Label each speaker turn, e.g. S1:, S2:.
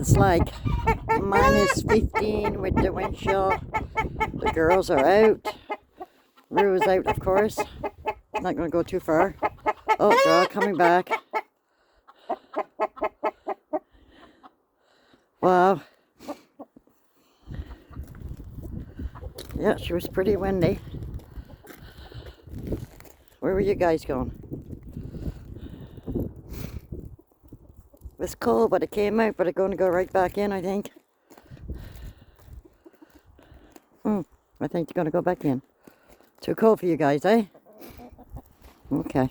S1: It's like -15 with the wind chill. The girls are out. Rue's out, of course. Not going to go too far. Oh, they're all coming back. Wow. Yeah, she was pretty windy. Where were you guys going? It was cold, but it came out, but it's going to go right back in, I think. I think they're going to go back in. Too cold for you guys, eh? Okay.